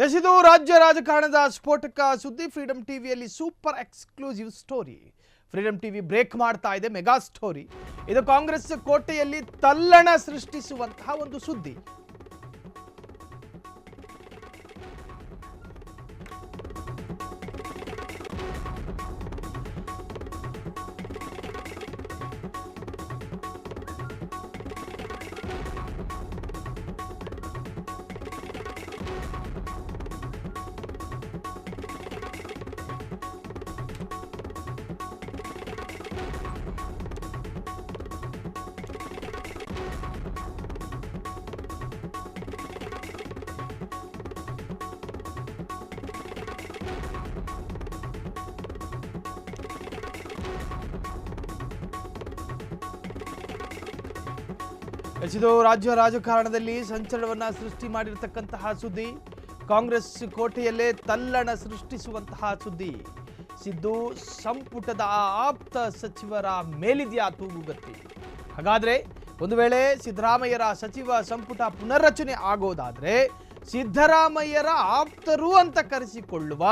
ಎಸಿದು ರಾಜ್ಯ ರಾಜಕಾರಣದ ಸ್ಫೋಟಕ ಸುದ್ದಿ ಫ್ರೀಡಂ ಟಿವಿಯಲ್ಲಿ super exclusive story. Freedom TV break ಮಾಡ್ತಾ ಇದೆ ಮೆಗಾ ಸ್ಟೋರಿ. ಇದು ಕಾಂಗ್ರೆಸ್ ಕೋಟೆಯಲ್ಲಿ ತಲ್ಲಣ ಸೃಷ್ಟಿಸುವಂತಹ ಒಂದು ಸುದ್ದಿ. ಎಸಿದು ರಾಜ್ಯ ರಾಜಕಾರಣದಲ್ಲಿ ಸಂಚಲನವನ್ನ ಸೃಷ್ಟಿ ಮಾಡಿರತಕ್ಕಂತಹ ಸುದ್ದಿ. ಕಾಂಗ್ರೆಸ್ ಕೋಟೆಯಲ್ಲೇ ತಲ್ಲಣ ಸೃಷ್ಟಿಸುವಂತಹ ಸುದ್ದಿ. ಸಿದ್ದು ಸಂಪುಟದ ಆಪ್ತ ಸಚಿವರ ಮೇಲಿದೆಯಾ ತೂಗುಗತ್ತಿ? ಹಾಗಾದ್ರೆ ಒಂದು ವೇಳೆ ಸಿದ್ದರಾಮಯ್ಯರ ಸಚಿವ ಸಂಪುಟ ಪುನರ್ರಚನೆ ಆಗೋದಾದ್ರೆ ಸಿದ್ದರಾಮಯ್ಯರ ಆಪ್ತರು ಅಂತ ಕರೆಸಿಕೊಳ್ಳುವ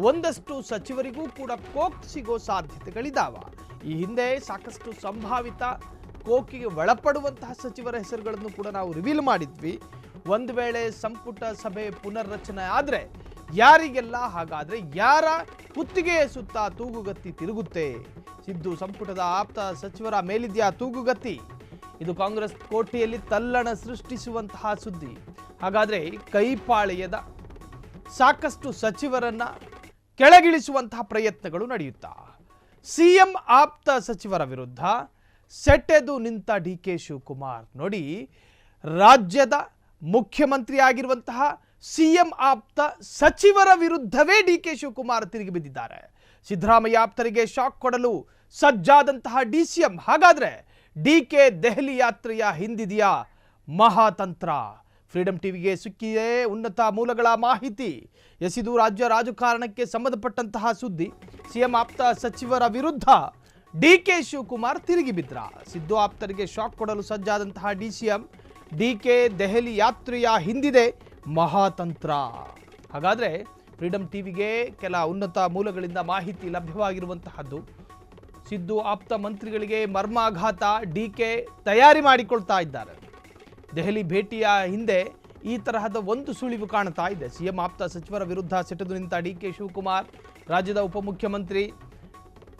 ಒಂದಷ್ಟು ಸಚಿವರಿಗೂ ಕೂಡ ಕೋಕ್ ಸಿಗೋ ಸಾಧ್ಯತೆಗಳಿದಾವ. ಈ ಹಿಂದೆ ಸಾಕಷ್ಟು ಸಂಭಾವಿತ ಕೋಕಿಗೆ ಒಳಪಡುವಂತಹ ಸಚಿವರ ಹೆಸರುಗಳನ್ನು ಕೂಡ ನಾವು ರಿವೀಲ್ ಮಾಡಿದ್ವಿ. ಒಂದು ವೇಳೆ ಸಂಪುಟ ಸಭೆ ಪುನರ್ರಚನೆ ಆದರೆ ಯಾರಿಗೆಲ್ಲ, ಹಾಗಾದ್ರೆ ಯಾರ ಕುತ್ತಿಗೆಯ ಸುತ್ತ ತೂಗುಗತ್ತಿ ತಿರುಗುತ್ತೆ? ಸಿದ್ದು ಸಂಪುಟದ ಆಪ್ತ ಸಚಿವರ ಮೇಲಿದೆಯಾ ತೂಗುಗತ್ತಿ? ಇದು ಕಾಂಗ್ರೆಸ್ ಕೋಟೆಯಲ್ಲಿ ತಲ್ಲಣ ಸೃಷ್ಟಿಸುವಂತಹ ಸುದ್ದಿ. ಹಾಗಾದ್ರೆ ಕೈಪಾಳೆಯದ ಸಾಕಷ್ಟು ಸಚಿವರನ್ನ ಕೆಳಗಿಳಿಸುವಂತಹ ಪ್ರಯತ್ನಗಳು ನಡೆಯುತ್ತಾ ಸಿಎಂ ಆಪ್ತ ಸಚಿವರ ವಿರುದ್ಧ ಸೆಟೆದು ನಿಂತ ಡಿಕೆ ಶಿವಕುಮಾರ್. ನೋಡಿ, ರಾಜ್ಯದ ಮುಖ್ಯಮಂತ್ರಿ ಆಗಿರುವಂತಹ ಸಿಎಂ ಆಪ್ತ ಸಚಿವರ ವಿರುದ್ಧವೇ ಡಿಕೆ ಶಿವಕುಮಾರ್ ತಿರುಗಿ ಬಿದ್ದಿದ್ದಾರೆ. ಸಿದ್ದರಾಮಯ್ಯ ಆಪ್ತರಿಗೆ ಶಾಕ್ ಕೊಡಲು ಸಜ್ಜಾದಂತಹ ಡಿಸಿಎಂ. ಹಾಗಾದ್ರೆ ಡಿಕೆ ದೆಹಲಿ ಯಾತ್ರೆಯ ಹಿಂದಿದೆಯಾ ಮಹಾತಂತ್ರ? ಫ್ರೀಡಂ ಟಿವಿಗೆ ಸಿಕ್ಕಿದೆ ಉನ್ನತ ಮೂಲಗಳ ಮಾಹಿತಿ. ಎಸಿದು ರಾಜ್ಯ ರಾಜಕಾರಣಕ್ಕೆ ಸಂಬಂಧಪಟ್ಟಂತಹ ಸುದ್ದಿ. ಸಿಎಂ ಆಪ್ತ ಸಚಿವರ ವಿರುದ್ಧ ಡಿಕೆ ಶಿವಕುಮಾರ್ ತಿರುಗಿ ಬಿದ್ರ. ಸಿದ್ದು ಆಪ್ತರಿಗೆ ಶಾಕ್ ಕೊಡಲು ಸಜ್ಜಾದಂತಹ ಡಿಸಿಎಂ. ಡಿಕೆ ದೆಹಲಿ ಯಾತ್ರೆಯ ಹಿಂದಿದೆ ಮಹಾತಂತ್ರ. ಹಾಗಾದ್ರೆ ಫ್ರೀಡಂ ಟಿವಿಗೆ ಕೆಲ ಉನ್ನತ ಮೂಲಗಳಿಂದ ಮಾಹಿತಿ ಲಭ್ಯವಾಗಿರುವಂತಹದ್ದು. ಸಿದ್ದು ಆಪ್ತ ಮಂತ್ರಿಗಳಿಗೆ ಮರ್ಮಾಘಾತ. ಡಿಕೆ ತಯಾರಿ ಮಾಡಿಕೊಳ್ತಾ ಇದ್ದಾರೆ. ದೆಹಲಿ ಭೇಟಿಯ ಹಿಂದೆ ಈ ತರಹದ ಒಂದು ಸುಳಿವು ಕಾಣ್ತಾ ಇದೆ. ಸಿಎಂ ಆಪ್ತ ಸಚಿವರ ವಿರುದ್ಧ ಸೆಟೆದು ನಿಂತ ಡಿಕೆ ಶಿವಕುಮಾರ್ ರಾಜ್ಯದ ಉಪಮುಖ್ಯಮಂತ್ರಿ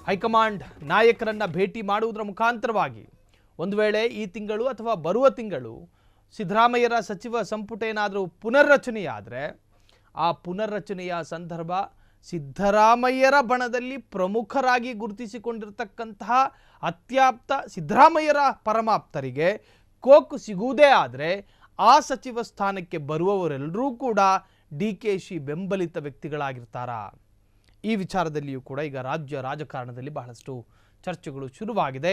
ಹೈಕಮಾಂಡ್ ನಾಯಕರನ್ನ ಭೇಟಿ ಮಾಡುವುದರ ಮುಖಾಂತರವಾಗಿ ಒಂದು ವೇಳೆ ಈ ತಿಂಗಳು ಅಥವಾ ಬರುವ ತಿಂಗಳು ಸಿದ್ದರಾಮಯ್ಯರ ಸಚಿವ ಸಂಪುಟ ಏನಾದರೂ ಪುನರ್ರಚನೆಯಾದರೆ ಆ ಪುನರ್ರಚನೆಯ ಸಂದರ್ಭ ಸಿದ್ದರಾಮಯ್ಯರ ಬಣದಲ್ಲಿ ಪ್ರಮುಖರಾಗಿ ಗುರುತಿಸಿಕೊಂಡಿರತಕ್ಕಂತಹ ಅತ್ಯಾಪ್ತ ಸಿದ್ದರಾಮಯ್ಯರ ಪರಮಾಪ್ತರಿಗೆ ಕೋಕ್ ಸಿಗುವುದೇ ಆದರೆ ಆ ಸಚಿವ ಸ್ಥಾನಕ್ಕೆ ಬರುವವರೆಲ್ಲರೂ ಕೂಡ ಡಿಕೆಶಿ ಬೆಂಬಲಿತ ವ್ಯಕ್ತಿಗಳಾಗಿರ್ತಾರಾ? ಈ ವಿಚಾರದಲ್ಲಿಯೂ ಕೂಡ ಈಗ ರಾಜ್ಯ ರಾಜಕಾರಣದಲ್ಲಿ ಬಹಳಷ್ಟು ಚರ್ಚೆಗಳು ಶುರುವಾಗಿದೆ.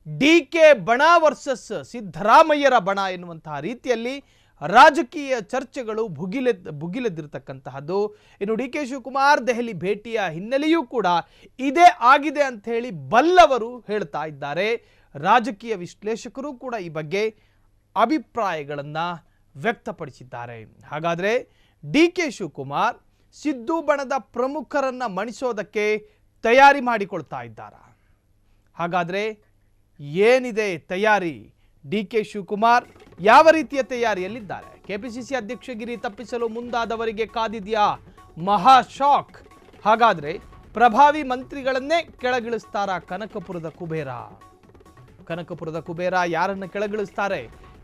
ಡಿಕೆ ಬಣ ವರ್ಸಸ್ ಸಿದ್ದರಾಮಯ್ಯರ ಬಣ ಎನ್ನುವಂತಹ ರೀತಿಯಲ್ಲಿ ರಾಜಕೀಯ ಚರ್ಚೆಗಳು ಭುಗಿಲೆದ್ದಿರತಕ್ಕಂತಹದ್ದು. ಇನ್ನು ಡಿಕೆ ಶಿವಕುಮಾರ್ ದೆಹಲಿ ಭೇಟಿಯ ಹಿನ್ನೆಲೆಯೂ ಕೂಡ ಇದೇ ಆಗಿದೆ ಅಂತ ಹೇಳಿ ಬಲ್ಲವರು ಹೇಳ್ತಾ ಇದ್ದಾರೆ. ರಾಜಕೀಯ ವಿಶ್ಲೇಷಕರು ಕೂಡ ಈ ಬಗ್ಗೆ ಅಭಿಪ್ರಾಯಗಳನ್ನು ವ್ಯಕ್ತಪಡಿಸಿದ್ದಾರೆ. ಹಾಗಾದರೆ ಡಿಕೆ ಶಿವಕುಮಾರ್ ಸಿದ್ದು ಬಣದ ಪ್ರಮುಖರನ್ನ ಮಣಿಸೋದಕ್ಕೆ ತಯಾರಿ ಮಾಡಿಕೊಳ್ತಾ ಇದ್ದಾರಾ? ಹಾಗಾದರೆ ಏನಿದೆ ತಯಾರಿ? ಡಿಕೆ ಶಿವಕುಮಾರ್ ಯಾವ ರೀತಿಯ ತಯಾರಿಯಲ್ಲಿದ್ದಾರೆ? ಕೆಪಿಸಿಸಿ ಅಧ್ಯಕ್ಷಗಿರಿ ತಪ್ಪಿಸಲು ಮುಂದಾದವರಿಗೆ ಕಾದಿದೆಯಾ ಮಹಾ ಶಾಕ್? ಹಾಗಾದರೆ ಪ್ರಭಾವಿ ಮಂತ್ರಿಗಳನ್ನೇ ಕೆಳಗಿಳಿಸ್ತಾರಾ ಕನಕಪುರದ ಕುಬೇರ? ಕನಕಪುರದ ಕುಬೇರ ಯಾರನ್ನು ಕೆಳಗಿಳಿಸ್ತಾರೆ?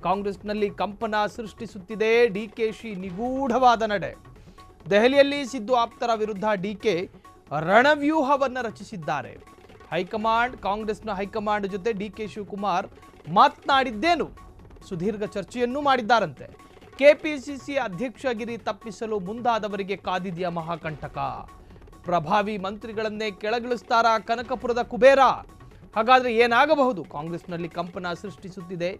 ಕಾಂಗ್ರೆಸ್ನಲ್ಲಿ ಕಂಪನ ಸೃಷ್ಟಿಸುತ್ತಿದೆ ಡಿಕೆಶಿ ನಿಗೂಢವಾದ ನಡೆ. ದೆಹಲಿಯಲ್ಲಿ ಸಿದ್ದು ಆಪ್ತರ ವಿರುದ್ಧ ಡಿಕೆ ರಣವ್ಯೂಹವನ್ನು ರಚಿಸಿದ್ದಾರೆ. ಹೈಕಮಾಂಡ್, ಕಾಂಗ್ರೆಸ್ನ ಹೈಕಮಾಂಡ್ ಜೊತೆ ಡಿಕೆ ಶಿವಕುಮಾರ್ ಮಾತನಾಡಿದ್ದೇನು? ಸುದೀರ್ಘ ಚರ್ಚೆಯನ್ನೂ ಮಾಡಿದ್ದಾರಂತೆ. ಕೆಪಿಸಿಸಿ ಅಧ್ಯಕ್ಷಗಿರಿ ತಪ್ಪಿಸಲು ಮುಂದಾದವರಿಗೆ ಕಾದಿದೆಯಾ ಮಹಾಕಂಟಕ? ಪ್ರಭಾವಿ ಮಂತ್ರಿಗಳನ್ನೇ ಕೆಳಗಿಳಿಸ್ತಾರಾ ಕನಕಪುರದ ಕುಬೇರ? ಹಾಗಾದ್ರೆ ಏನಾಗಬಹುದು? ಕಾಂಗ್ರೆಸ್ನಲ್ಲಿ ಕಂಪನ ಸೃಷ್ಟಿಸುತ್ತಿದೆ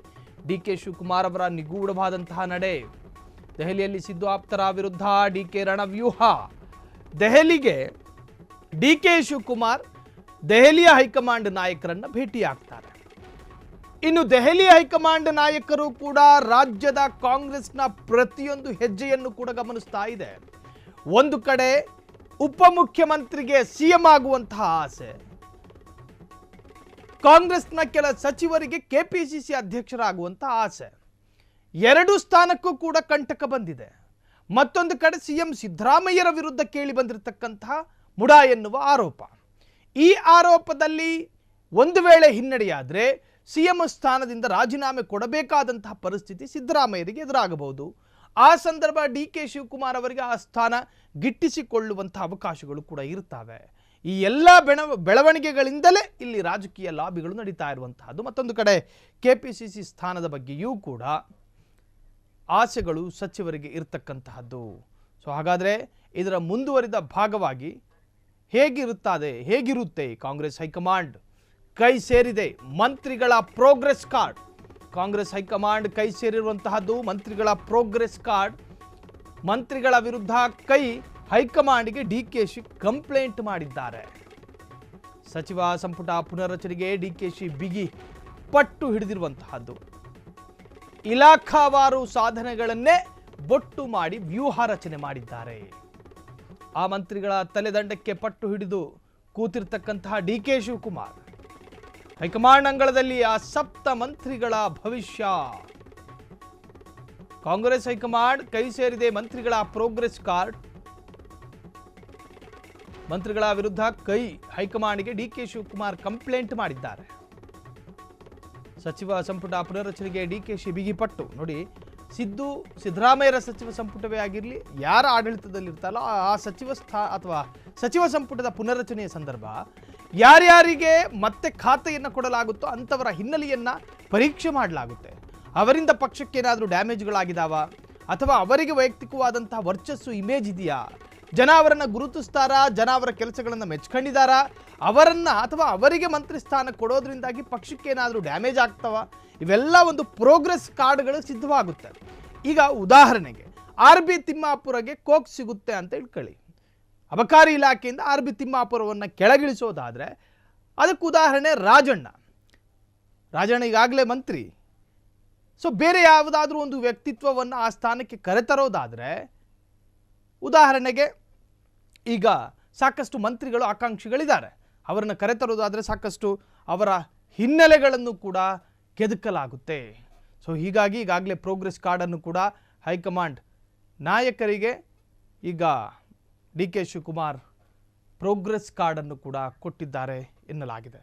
ಡಿಕೆ ಶಿವಕುಮಾರ್ ಅವರ ನಿಗೂಢವಾದಂತಹ ನಡೆ. ದೆಹಲಿಯಲ್ಲಿ ಸಿದ್ದು ಆಪ್ತರ ವಿರುದ್ಧ ಡಿಕೆ ರಣವ್ಯೂಹ. ದೆಹಲಿಗೆ ಡಿಕೆ ಶಿವಕುಮಾರ್ ದೆಹಲಿಯ ಹೈಕಮಾಂಡ್ ನಾಯಕರನ್ನ ಭೇಟಿಯಾಗ್ತಾರೆ. ಇನ್ನು ದೆಹಲಿ ಹೈಕಮಾಂಡ್ ನಾಯಕರು ಕೂಡ ರಾಜ್ಯದ ಕಾಂಗ್ರೆಸ್ನ ಪ್ರತಿಯೊಂದು ಹೆಜ್ಜೆಯನ್ನು ಕೂಡ ಗಮನಿಸ್ತಾ ಇದೆ. ಒಂದು ಕಡೆ ಉಪಮುಖ್ಯಮಂತ್ರಿಗೆ ಸಿಎಂ ಆಗುವಂತಹ ಆಸೆ, ಕಾಂಗ್ರೆಸ್ನ ಕೆಲ ಸಚಿವರಿಗೆ ಕೆಪಿಸಿಸಿ ಅಧ್ಯಕ್ಷರಾಗುವಂತಹ ಆಸೆ. ಎರಡು ಸ್ಥಾನಕ್ಕೂ ಕೂಡ ಕಂಟಕ ಬಂದಿದೆ. ಮತ್ತೊಂದು ಕಡೆ ಸಿಎಂ ಸಿದ್ದರಾಮಯ್ಯರ ವಿರುದ್ಧ ಕೇಳಿ ಬಂದಿರತಕ್ಕಂತಹ ಮುಡಾ ಎನ್ನುವ ಆರೋಪ. ಈ ಆರೋಪದಲ್ಲಿ ಒಂದು ವೇಳೆ ಹಿನ್ನಡೆಯಾದರೆ ಸಿಎಂ ಸ್ಥಾನದಿಂದ ರಾಜೀನಾಮೆ ಕೊಡಬೇಕಾದಂತಹ ಪರಿಸ್ಥಿತಿ ಸಿದ್ದರಾಮಯ್ಯರಿಗೆ ಎದುರಾಗಬಹುದು. ಆ ಸಂದರ್ಭ ಡಿ ಕೆ ಶಿವಕುಮಾರ್ ಅವರಿಗೆ ಆ ಸ್ಥಾನ ಗಿಟ್ಟಿಸಿಕೊಳ್ಳುವಂತಹ ಅವಕಾಶಗಳು ಕೂಡ ಇರ್ತವೆ. ಈ ಎಲ್ಲ ಬೆಳವಣಿಗೆಗಳಿಂದಲೇ ಇಲ್ಲಿ ರಾಜಕೀಯ ಲಾಬಿಗಳು ನಡೀತಾ ಇರುವಂತಹದ್ದು. ಮತ್ತೊಂದು ಕಡೆ ಕೆಪಿಸಿಸಿ ಸ್ಥಾನದ ಬಗ್ಗೆಯೂ ಕೂಡ ಆಸೆಗಳು ಸಚಿವರಿಗೆ ಇರತಕ್ಕಂತಹದ್ದು. ಸೊ ಹಾಗಾದರೆ ಇದರ ಮುಂದುವರಿದ ಭಾಗವಾಗಿ ಹೇಗಿರುತ್ತೆ ಕಾಂಗ್ರೆಸ್ ಹೈಕಮಾಂಡ್ ಕೈ ಸೇರಿದೆ ಮಂತ್ರಿಗಳ ಪ್ರೋಗ್ರೆಸ್ ಕಾರ್ಡ್. ಕಾಂಗ್ರೆಸ್ ಹೈಕಮಾಂಡ್ ಕೈ ಸೇರಿರುವಂತಹದ್ದು ಮಂತ್ರಿಗಳ ಪ್ರೋಗ್ರೆಸ್ ಕಾರ್ಡ್. ಮಂತ್ರಿಗಳ ವಿರುದ್ಧ ಹೈಕಮಾಂಡ್ಗೆ ಡಿಕೆಶಿ ಕಂಪ್ಲೇಂಟ್ ಮಾಡಿದ್ದಾರೆ. ಸಚಿವ ಸಂಪುಟ ಪುನರ್ರಚನೆಗೆ ಡಿಕೆಶಿ ಬಿಗಿ ಪಟ್ಟು ಹಿಡಿದಿರುವಂತಹದ್ದು. ಇಲಾಖಾವಾರು ಸಾಧನೆಗಳನ್ನೇ ಬೊಟ್ಟು ಮಾಡಿ ವ್ಯೂಹ ರಚನೆ ಮಾಡಿದ್ದಾರೆ. ಆ ಮಂತ್ರಿಗಳ ತಲೆದಂಡಕ್ಕೆ ಪಟ್ಟು ಹಿಡಿದು ಕೂತಿರ್ತಕ್ಕಂತಹ ಡಿ ಕೆ ಶಿವಕುಮಾರ್ ಹೈಕಮಾಂಡ್ ಅಂಗಳದಲ್ಲಿ ಆ ಸಪ್ತ ಮಂತ್ರಿಗಳ ಭವಿಷ್ಯ. ಕಾಂಗ್ರೆಸ್ ಹೈಕಮಾಂಡ್ ಕೈ ಸೇರಿದೆ ಮಂತ್ರಿಗಳ ಪ್ರೋಗ್ರೆಸ್ ಕಾರ್ಡ್. ಮಂತ್ರಿಗಳ ವಿರುದ್ಧ ಹೈಕಮಾಂಡ್ಗೆ ಡಿ ಕೆ ಶಿವಕುಮಾರ್ ಕಂಪ್ಲೇಂಟ್ ಮಾಡಿದ್ದಾರೆ. ಸಚಿವ ಸಂಪುಟ ಪುನರ್ರಚನೆಗೆ ಡಿಕೆಶಿ ಬಿಗಿಪಟ್ಟು. ನೋಡಿ, ಸಿದ್ದರಾಮಯ್ಯರ ಸಚಿವ ಸಂಪುಟವೇ ಆಗಿರಲಿ, ಯಾರ ಆಡಳಿತದಲ್ಲಿರ್ತಾರೋ ಆ ಸಚಿವ ಸಂಪುಟದ ಪುನರ್ರಚನೆಯ ಸಂದರ್ಭ ಯಾರ್ಯಾರಿಗೆ ಮತ್ತೆ ಖಾತೆಯನ್ನು ಕೊಡಲಾಗುತ್ತೋ ಅಂಥವರ ಹಿನ್ನೆಲೆಯನ್ನು ಪರೀಕ್ಷೆ ಮಾಡಲಾಗುತ್ತೆ. ಅವರಿಂದ ಪಕ್ಷಕ್ಕೆ ಏನಾದರೂ ಡ್ಯಾಮೇಜ್ಗಳಾಗಿದ್ದಾವ ಅಥವಾ ಅವರಿಗೆ ವೈಯಕ್ತಿಕವಾದಂತಹ ವರ್ಚಸ್ಸು ಇಮೇಜ್ ಇದೆಯಾ, ಜನ ಅವರನ್ನು ಗುರುತಿಸ್ತಾರಾ, ಜನ ಅವರ ಕೆಲಸಗಳನ್ನು ಮೆಚ್ಕೊಂಡಿದ್ದಾರಾ, ಅವರನ್ನು ಅಥವಾ ಅವರಿಗೆ ಮಂತ್ರಿ ಸ್ಥಾನ ಕೊಡೋದ್ರಿಂದಾಗಿ ಪಕ್ಷಕ್ಕೆ ಏನಾದರೂ ಡ್ಯಾಮೇಜ್ ಆಗ್ತವ, ಇವೆಲ್ಲ ಒಂದು ಪ್ರೋಗ್ರೆಸ್ ಕಾರ್ಡ್ಗಳು ಸಿದ್ಧವಾಗುತ್ತೆ. ಈಗ ಉದಾಹರಣೆಗೆ RB ತಿಮ್ಮಾಪುರಗೆ ಕೋಕ್ ಸಿಗುತ್ತೆ ಅಂತ ಇಟ್ಕೊಳ್ಳಿ. ಅಬಕಾರಿ ಇಲಾಖೆಯಿಂದ RB ತಿಮ್ಮಾಪುರವನ್ನು ಕೆಳಗಿಳಿಸೋದಾದರೆ ಅದಕ್ಕೆ ಉದಾಹರಣೆ ರಾಜಣ್ಣ ಈಗಾಗಲೇ ಮಂತ್ರಿ. ಸೊ ಬೇರೆ ಯಾವುದಾದ್ರೂ ಒಂದು ವ್ಯಕ್ತಿತ್ವವನ್ನು ಆ ಸ್ಥಾನಕ್ಕೆ ಕರೆತರೋದಾದರೆ, ಉದಾಹರಣೆಗೆ ಈಗ ಸಾಕಷ್ಟು ಮಂತ್ರಿಗಳು ಆಕಾಂಕ್ಷಿಗಳಿದ್ದಾರೆ, ಅವರನ್ನು ಕರೆತರೋದಾದರೆ ಸಾಕಷ್ಟು ಅವರ ಹಿನ್ನೆಲೆಗಳನ್ನು ಕೂಡ ಕೆದಕಲಾಗುತ್ತೆ. ಸೊ ಹೀಗಾಗಿ ಈಗಾಗಲೇ ಪ್ರೋಗ್ರೆಸ್ ಕಾರ್ಡನ್ನು ಕೂಡ ಹೈಕಮಾಂಡ್ ನಾಯಕರಿಗೆ ಈಗ ಡಿ ಕೆ ಶಿವಕುಮಾರ್ ಪ್ರೋಗ್ರೆಸ್ ಕಾರ್ಡನ್ನು ಕೂಡ ಕೊಟ್ಟಿದ್ದಾರೆ ಎನ್ನಲಾಗಿದೆ.